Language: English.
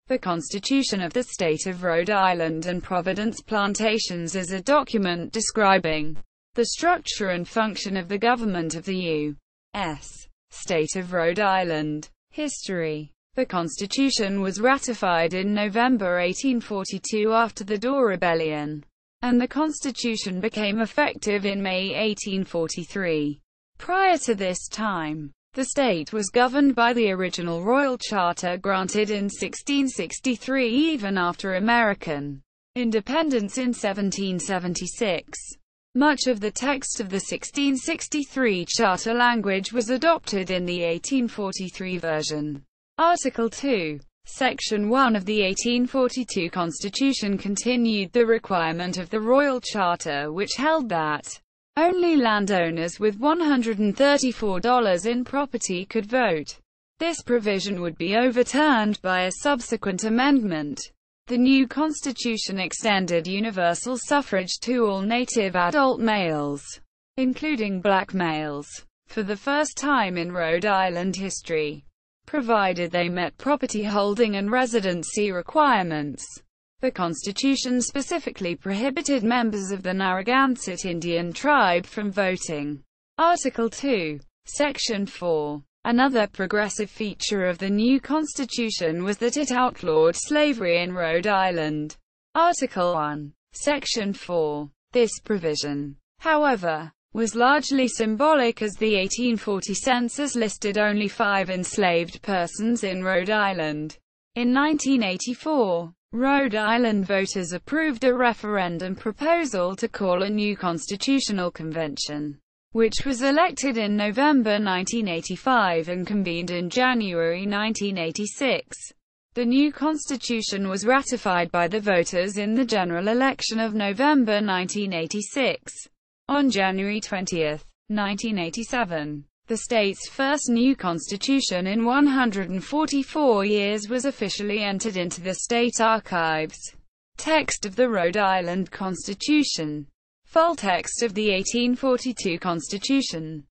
The Constitution of the State of Rhode Island and Providence Plantations is a document describing the structure and function of the government of the U.S. State of Rhode Island. History. The Constitution was ratified in November 1842 after the Dorr Rebellion, and the Constitution became effective in May 1843. Prior to this time, the state was governed by the original royal charter granted in 1663 even after American independence in 1776. Much of the text of the 1663 charter language was adopted in the 1843 version. Article 2, Section 1 of the 1842 Constitution continued the requirement of the royal charter, which held that only landowners with $134 in property could vote. This provision would be overturned by a subsequent amendment. The new constitution extended universal suffrage to all native adult males, including black males, for the first time in Rhode Island history, provided they met property holding and residency requirements. The Constitution specifically prohibited members of the Narragansett Indian tribe from voting. Article 2, Section 4. Another progressive feature of the new Constitution was that it outlawed slavery in Rhode Island. Article 1, Section 4. This provision, however, was largely symbolic, as the 1840 census listed only 5 enslaved persons in Rhode Island. In 1984, Rhode Island voters approved a referendum proposal to call a new constitutional convention, which was elected in November 1985 and convened in January 1986. The new constitution was ratified by the voters in the general election of November 1986. On January 20, 1987, the state's first new constitution in 144 years was officially entered into the state archives. Text of the Rhode Island Constitution. Full text of the 1842 Constitution.